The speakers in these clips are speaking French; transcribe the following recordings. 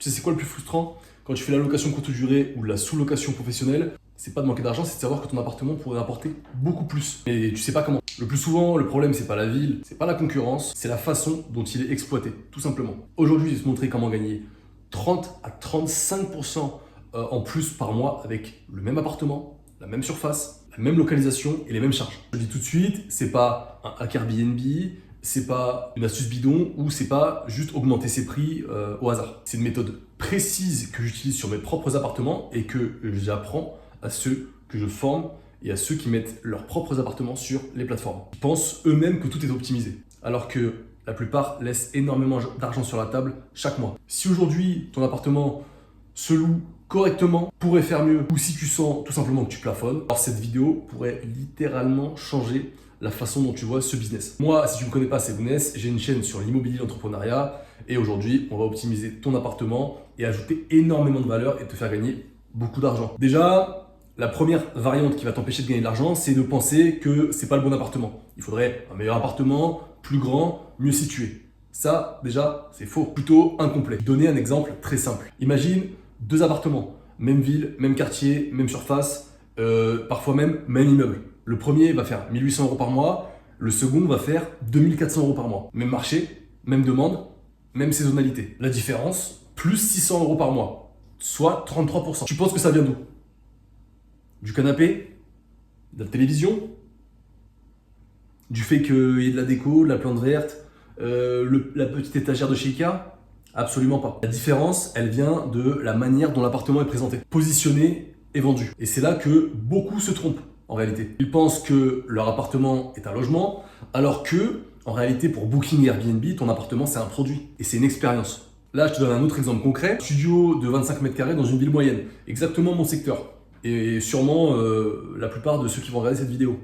Tu sais, c'est quoi le plus frustrant? Quand tu fais la location courte durée ou la sous-location professionnelle, c'est pas de manquer d'argent, c'est de savoir que ton appartement pourrait apporter beaucoup plus. Mais tu sais pas comment. Le plus souvent, le problème, c'est pas la ville, c'est pas la concurrence, c'est la façon dont il est exploité, tout simplement. Aujourd'hui, je vais te montrer comment gagner 30 à 35% en plus par mois avec le même appartement, la même surface, la même localisation et les mêmes charges. Je le dis tout de suite, c'est pas un hack Airbnb, c'est pas une astuce bidon ou c'est pas juste augmenter ses prix au hasard. C'est une méthode précise que j'utilise sur mes propres appartements et que j'apprends à ceux que je forme et à ceux qui mettent leurs propres appartements sur les plateformes. Ils pensent eux-mêmes que tout est optimisé, alors que la plupart laissent énormément d'argent sur la table chaque mois. Si aujourd'hui ton appartement se loue correctement, pourrait faire mieux, ou si tu sens tout simplement que tu plafonnes, alors cette vidéo pourrait littéralement changer la façon dont tu vois ce business. Moi, si tu ne me connais pas, c'est Younes, j'ai une chaîne sur l'immobilier, l'entrepreneuriat, et aujourd'hui, on va optimiser ton appartement et ajouter énormément de valeur et te faire gagner beaucoup d'argent. Déjà, la première variante qui va t'empêcher de gagner de l'argent, c'est de penser que c'est pas le bon appartement. Il faudrait un meilleur appartement, plus grand, mieux situé. Ça, déjà, c'est faux, plutôt incomplet. Donner un exemple très simple. Imagine 2 appartements, même ville, même quartier, même surface, parfois même immeuble. Le premier va faire 1 800 € par mois, le second va faire 2 400 € par mois. Même marché, même demande, même saisonnalité. La différence, plus 600 € par mois, soit 33%. Tu penses que ça vient d'où? Du canapé? De la télévision? Du fait qu'il y ait de la déco, de la plante verte, la petite étagère de chez Ikea? Absolument pas. La différence, elle vient de la manière dont l'appartement est présenté, positionné et vendu. Et c'est là que beaucoup se trompent en réalité. Ils pensent que leur appartement est un logement, alors que, en réalité, pour Booking Airbnb, ton appartement c'est un produit et c'est une expérience. Là, je te donne un autre exemple concret. Studio de 25 mètres carrés dans une ville moyenne. Exactement mon secteur. Et sûrement la plupart de ceux qui vont regarder cette vidéo.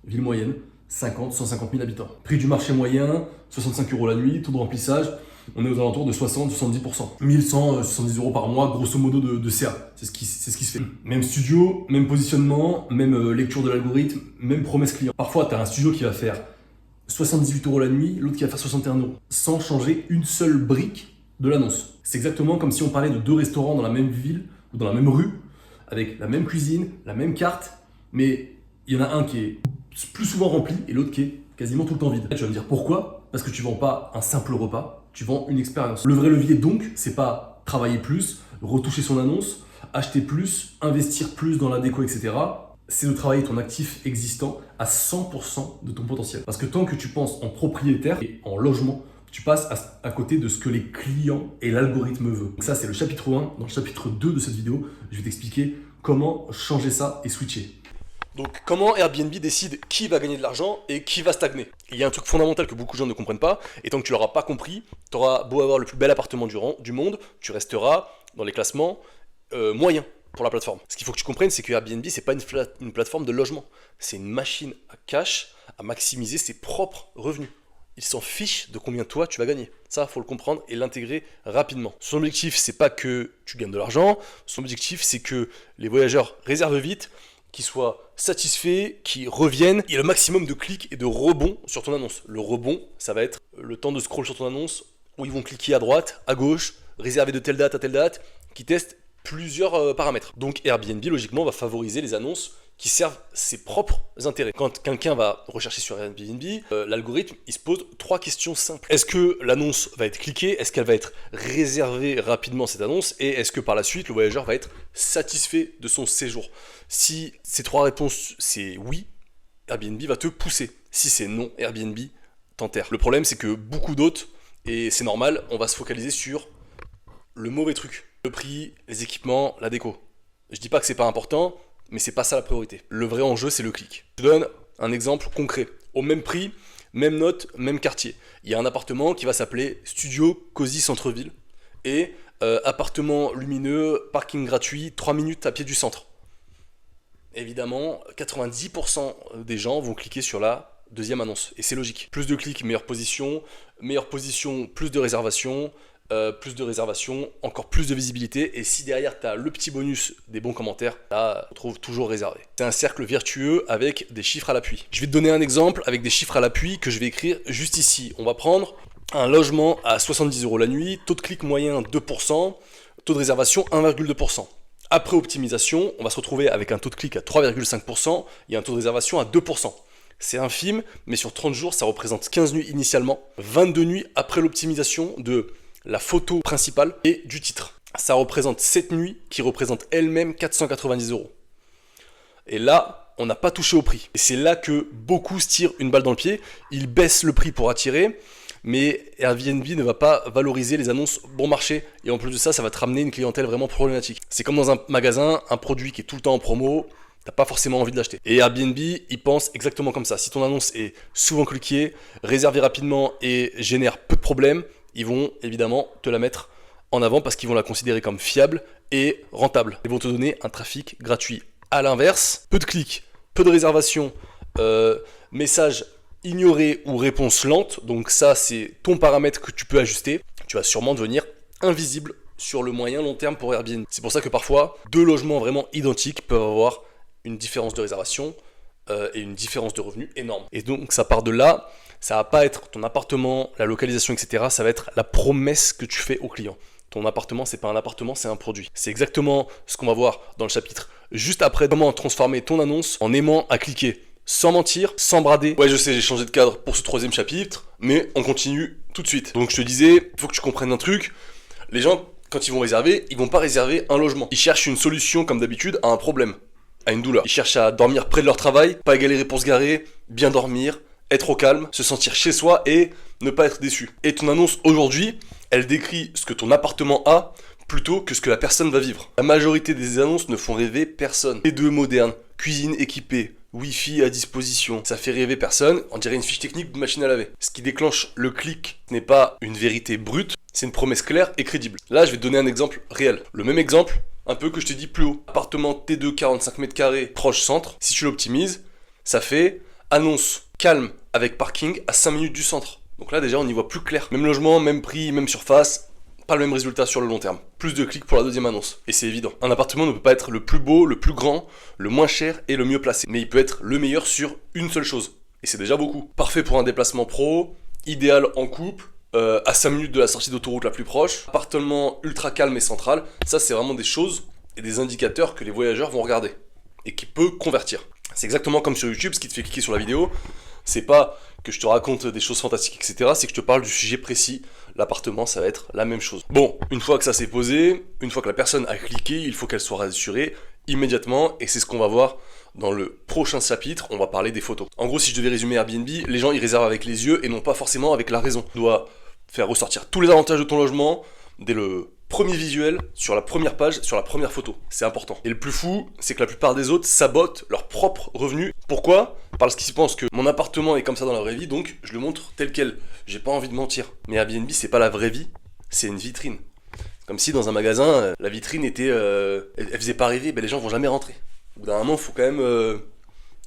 Ville moyenne, 50, 150 000 habitants. Prix du marché moyen, 65 € la nuit, taux de remplissage. On est aux alentours de 60-70%. 1170 € par mois, grosso modo, de CA. C'est ce qui se fait. Même studio, même positionnement, même lecture de l'algorithme, même promesse client. Parfois, tu as un studio qui va faire 78 € la nuit, l'autre qui va faire 61 €, sans changer une seule brique de l'annonce. C'est exactement comme si on parlait de 2 restaurants dans la même ville ou dans la même rue, avec la même cuisine, la même carte, mais il y en a un qui est plus souvent rempli et l'autre qui est quasiment tout le temps vide. Tu vas me dire pourquoi? Parce que tu vends pas un simple repas, tu vends une expérience. Le vrai levier donc, c'est pas travailler plus, retoucher son annonce, acheter plus, investir plus dans la déco, etc. C'est de travailler ton actif existant à 100% de ton potentiel. Parce que tant que tu penses en propriétaire et en logement, tu passes à côté de ce que les clients et l'algorithme veulent. Donc ça, c'est le chapitre 1. Dans le chapitre 2 de cette vidéo, je vais t'expliquer comment changer ça et switcher. Donc comment Airbnb décide qui va gagner de l'argent et qui va stagner. Il y a un truc fondamental que beaucoup de gens ne comprennent pas, et tant que tu l'auras pas compris, tu auras beau avoir le plus bel appartement du monde, tu resteras dans les classements moyens pour la plateforme. Ce qu'il faut que tu comprennes, c'est que Airbnb, c'est pas une plateforme de logement, c'est une machine à cash, à maximiser ses propres revenus. Il s'en fiche de combien toi tu vas gagner. Ça, faut le comprendre et l'intégrer rapidement. Son objectif, c'est pas que tu gagnes de l'argent, son objectif, c'est que les voyageurs réservent vite, qu'ils soient satisfaits, qu'ils reviennent. Il y a le maximum de clics et de rebonds sur ton annonce. Le rebond, ça va être le temps de scroll sur ton annonce, où ils vont cliquer à droite, à gauche, réserver de telle date à telle date, qui testent plusieurs paramètres. Donc Airbnb, logiquement, va favoriser les annonces qui servent ses propres intérêts. Quand quelqu'un va rechercher sur Airbnb, l'algorithme, il se pose 3 questions simples. Est-ce que l'annonce va être cliquée? Est-ce qu'elle va être réservée rapidement, cette annonce? Et est-ce que par la suite, le voyageur va être satisfait de son séjour? Si ces 3 réponses, c'est oui, Airbnb va te pousser. Si c'est non, Airbnb t'enterre. Le problème, c'est que beaucoup d'autres, et c'est normal, on va se focaliser sur le mauvais truc. Le prix, les équipements, la déco. Je dis pas que c'est pas important, mais c'est pas ça la priorité. Le vrai enjeu, c'est le clic. Je te donne un exemple concret. Au même prix, même note, même quartier. Il y a un appartement qui va s'appeler Studio Cozy Centre-Ville et appartement lumineux, parking gratuit, 3 minutes à pied du centre. Évidemment, 90% des gens vont cliquer sur la deuxième annonce. Et c'est logique. Plus de clics, meilleure position, plus de réservations, encore plus de visibilité, et si derrière tu as le petit bonus des bons commentaires, là, on trouve toujours réservé. C'est un cercle vertueux avec des chiffres à l'appui. Je vais te donner un exemple avec des chiffres à l'appui que je vais écrire juste ici. On va prendre un logement à 70 € la nuit, taux de clic moyen 2%, Taux de réservation 1,2%. Après optimisation, on va se retrouver avec un taux de clic à 3,5% et un taux de réservation à 2%. C'est infime, mais sur 30 jours, ça représente 15 nuits initialement, 22 nuits après l'optimisation de la photo principale et du titre. Ça représente 7 nuits qui représentent elles-mêmes 490 €. Et là, on n'a pas touché au prix. Et c'est là que beaucoup se tirent une balle dans le pied. Ils baissent le prix pour attirer, mais Airbnb ne va pas valoriser les annonces bon marché. Et en plus de ça, ça va te ramener une clientèle vraiment problématique. C'est comme dans un magasin, un produit qui est tout le temps en promo, t'as pas forcément envie de l'acheter. Et Airbnb, ils pensent exactement comme ça. Si ton annonce est souvent cliquée, réservée rapidement et génère peu de problèmes, ils vont évidemment te la mettre en avant parce qu'ils vont la considérer comme fiable et rentable. Ils vont te donner un trafic gratuit. À l'inverse, peu de clics, peu de réservations, messages ignorés ou réponses lentes. Donc ça, c'est ton paramètre que tu peux ajuster. Tu vas sûrement devenir invisible sur le moyen long terme pour Airbnb. C'est pour ça que parfois, deux logements vraiment identiques peuvent avoir une différence de réservation et une différence de revenus énorme. Et donc ça part de là, ça va pas être ton appartement, la localisation, etc. Ça va être la promesse que tu fais au client. Ton appartement, c'est pas un appartement, c'est un produit. C'est exactement ce qu'on va voir dans le chapitre juste après, comment transformer ton annonce en aimant à cliquer. Sans mentir, sans brader. Ouais, je sais, j'ai changé de cadre pour ce 3e chapitre, mais on continue tout de suite. Donc je te disais, il faut que tu comprennes un truc. Les gens, quand ils vont réserver, ils vont pas réserver un logement. Ils cherchent une solution, comme d'habitude, à un problème, à une douleur. Ils cherchent à dormir près de leur travail, pas galérer pour se garer, bien dormir, être au calme, se sentir chez soi et ne pas être déçu. Et ton annonce aujourd'hui, elle décrit ce que ton appartement a plutôt que ce que la personne va vivre. La majorité des annonces ne font rêver personne. Les deux modernes, cuisine équipée, Wi-Fi à disposition, ça fait rêver personne, on dirait une fiche technique de machine à laver. Ce qui déclenche le clic n'est pas une vérité brute, c'est une promesse claire et crédible. Là, je vais te donner un exemple réel. Le même exemple, un peu que je t'ai dit plus haut. Appartement T2, 45 mètres carrés, proche centre. Si tu l'optimises, ça fait annonce calme avec parking à 5 minutes du centre. Donc là, déjà, on y voit plus clair. Même logement, même prix, même surface, pas le même résultat sur le long terme. Plus de clics pour la deuxième annonce. Et c'est évident. Un appartement ne peut pas être le plus beau, le plus grand, le moins cher et le mieux placé. Mais il peut être le meilleur sur une seule chose. Et c'est déjà beaucoup. Parfait pour un déplacement pro, idéal en couple, à 5 minutes de la sortie d'autoroute la plus proche, appartement ultra calme et central. Ça, c'est vraiment des choses et des indicateurs que les voyageurs vont regarder. Et qui peut convertir. C'est exactement comme sur YouTube, ce qui te fait cliquer sur la vidéo. C'est pas que je te raconte des choses fantastiques, etc. C'est que je te parle du sujet précis. L'appartement, ça va être la même chose. Bon, une fois que ça s'est posé, une fois que la personne a cliqué, il faut qu'elle soit rassurée immédiatement. Et c'est ce qu'on va voir dans le prochain chapitre. On va parler des photos. En gros, si je devais résumer Airbnb, les gens, ils réservent avec les yeux et non pas forcément avec la raison. Tu dois faire ressortir tous les avantages de ton logement dès le premier visuel, sur la première page, sur la première photo. C'est important. Et le plus fou, c'est que la plupart des autres sabotent leurs propres revenus. Pourquoi ? Parce qu'ils pensent que mon appartement est comme ça dans la vraie vie, donc je le montre tel quel. J'ai pas envie de mentir. Mais Airbnb, c'est pas la vraie vie, c'est une vitrine. Comme si dans un magasin, la vitrine était... elle faisait pas rêver, ben les gens vont jamais rentrer. Au bout d'un moment, il faut quand même...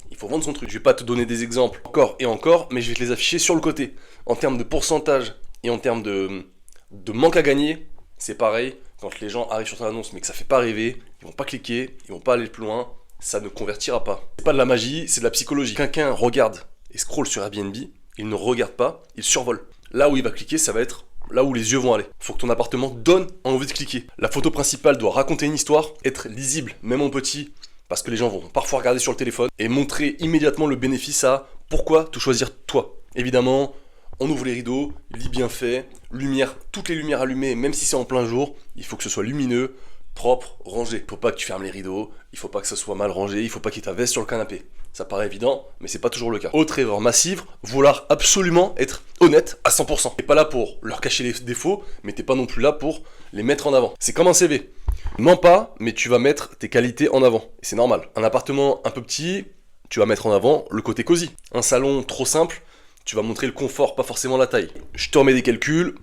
il faut vendre son truc. Je vais pas te donner des exemples encore et encore, mais je vais te les afficher sur le côté. En termes de pourcentage et en termes de manque à gagner, c'est pareil, quand les gens arrivent sur ton annonce mais que ça fait pas rêver, ils vont pas cliquer, ils vont pas aller plus loin, ça ne convertira pas. C'est pas de la magie, c'est de la psychologie. Quelqu'un regarde et scrolle sur Airbnb, il ne regarde pas, il survole. Là où il va cliquer, ça va être là où les yeux vont aller. Faut que ton appartement donne envie de cliquer. La photo principale doit raconter une histoire, être lisible, même en petit, parce que les gens vont parfois regarder sur le téléphone, et montrer immédiatement le bénéfice à pourquoi te choisir toi. Évidemment, on ouvre les rideaux, lit bien fait, lumière, toutes les lumières allumées, même si c'est en plein jour, il faut que ce soit lumineux, propre, rangé. Il faut pas que tu fermes les rideaux, il faut pas que ça soit mal rangé, il faut pas qu'il y ait ta veste sur le canapé. Ça paraît évident, mais c'est pas toujours le cas. Autre erreur massive, vouloir absolument être honnête à 100%. T'es pas là pour leur cacher les défauts, mais t'es pas non plus là pour les mettre en avant. C'est comme un CV. Mens pas, mais tu vas mettre tes qualités en avant. Et c'est normal. Un appartement un peu petit, tu vas mettre en avant le côté cosy. Un salon trop simple, tu vas montrer le confort, pas forcément la taille. Je te remets des calculs.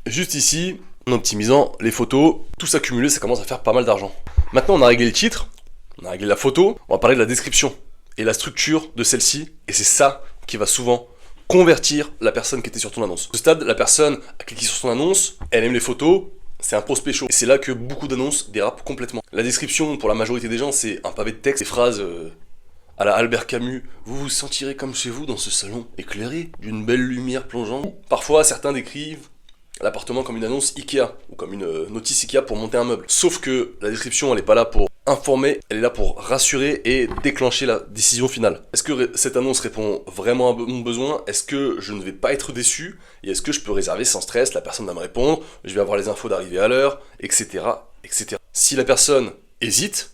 Juste ici, en optimisant les photos, tout s'accumuler, ça commence à faire pas mal d'argent. Maintenant, on a réglé le titre, on a réglé la photo, on va parler de la description et la structure de celle-ci. Et c'est ça qui va souvent convertir la personne qui était sur ton annonce. À ce stade, la personne a cliqué sur ton annonce, elle aime les photos, c'est un prospect chaud. Et c'est là que beaucoup d'annonces dérapent complètement. La description, pour la majorité des gens, c'est un pavé de texte, des phrases... à la Albert Camus, vous vous sentirez comme chez vous dans ce salon, éclairé d'une belle lumière plongeante. Parfois, certains décrivent l'appartement comme une annonce Ikea ou comme une notice Ikea pour monter un meuble. Sauf que la description, elle n'est pas là pour informer, elle est là pour rassurer et déclencher la décision finale. Est-ce que cette annonce répond vraiment à mon besoin? Est-ce que je ne vais pas être déçu? Et est-ce que je peux réserver sans stress? La personne va me répondre, je vais avoir les infos d'arrivée à l'heure, etc., etc. Si la personne hésite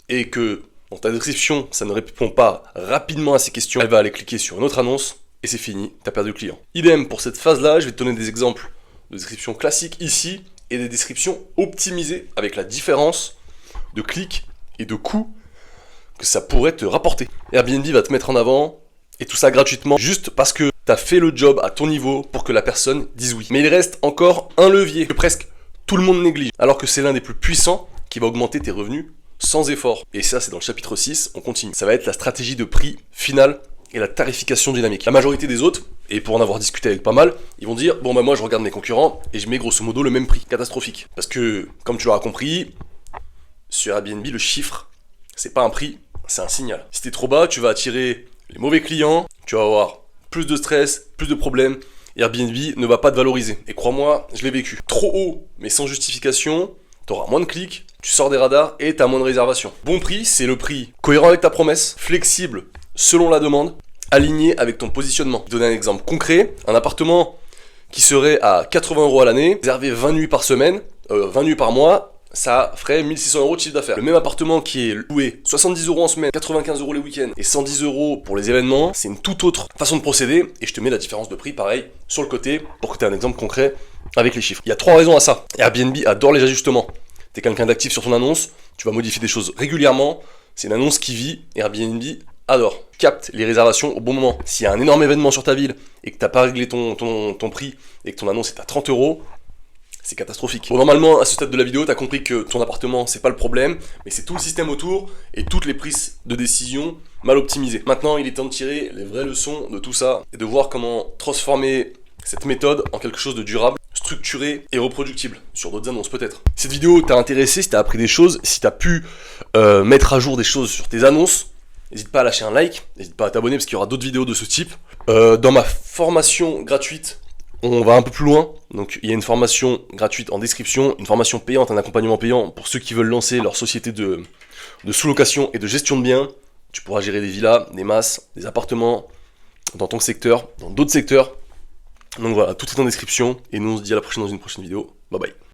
et que dans ta description, ça ne répond pas rapidement à ces questions, elle va aller cliquer sur une autre annonce et c'est fini, t'as perdu le client. Idem pour cette phase-là, je vais te donner des exemples de descriptions classiques ici et des descriptions optimisées avec la différence de clics et de coûts que ça pourrait te rapporter. Airbnb va te mettre en avant et tout ça gratuitement juste parce que t'as fait le job à ton niveau pour que la personne dise oui. Mais il reste encore un levier que presque tout le monde néglige, alors que c'est l'un des plus puissants qui va augmenter tes revenus sans effort. Et ça, c'est dans le chapitre 6, on continue. Ça va être la stratégie de prix finale et la tarification dynamique. La majorité des autres, et pour en avoir discuté avec pas mal, ils vont dire, bon bah moi je regarde mes concurrents et je mets grosso modo le même prix. Catastrophique. Parce que, comme tu l'auras compris, sur Airbnb, le chiffre, c'est pas un prix, c'est un signal. Si t'es trop bas, tu vas attirer les mauvais clients, tu vas avoir plus de stress, plus de problèmes, et Airbnb ne va pas te valoriser. Et crois-moi, je l'ai vécu. Trop haut, mais sans justification, t'auras moins de clics, tu sors des radars et t'as moins de réservations. Bon prix, c'est le prix cohérent avec ta promesse, flexible selon la demande, aligné avec ton positionnement. Je vais te donner un exemple concret, un appartement qui serait à 80 € à l'année, réservé 20 nuits par semaine, 20 nuits par mois, ça ferait 1600 € de chiffre d'affaires. Le même appartement qui est loué 70 € en semaine, 95 € les week-ends et 110 € pour les événements, c'est une toute autre façon de procéder et je te mets la différence de prix pareil sur le côté pour que tu aies un exemple concret avec les chiffres. Il y a 3 raisons à ça. Airbnb adore les ajustements. Tu es quelqu'un d'actif sur ton annonce, tu vas modifier des choses régulièrement, c'est une annonce qui vit et Airbnb adore. Capte les réservations au bon moment. S'il y a un énorme événement sur ta ville et que tu n'as pas réglé ton prix et que ton annonce est à 30 €, c'est catastrophique. Bon, normalement, à ce stade de la vidéo, tu as compris que ton appartement, c'est pas le problème, mais c'est tout le système autour et toutes les prises de décision mal optimisées. Maintenant, il est temps de tirer les vraies leçons de tout ça et de voir comment transformer cette méthode en quelque chose de durable, structuré et reproductible, sur d'autres annonces peut-être. Cette vidéo t'a intéressé, si t'as appris des choses, si t'as pu mettre à jour des choses sur tes annonces, n'hésite pas à lâcher un like, n'hésite pas à t'abonner parce qu'il y aura d'autres vidéos de ce type. Dans ma formation gratuite, on va un peu plus loin, donc il y a une formation gratuite en description, une formation payante, un accompagnement payant pour ceux qui veulent lancer leur société de sous-location et de gestion de biens. Tu pourras gérer des villas, des masses, des appartements dans ton secteur, dans d'autres secteurs. Donc voilà, tout est en description et nous on se dit à la prochaine dans une prochaine vidéo. Bye bye.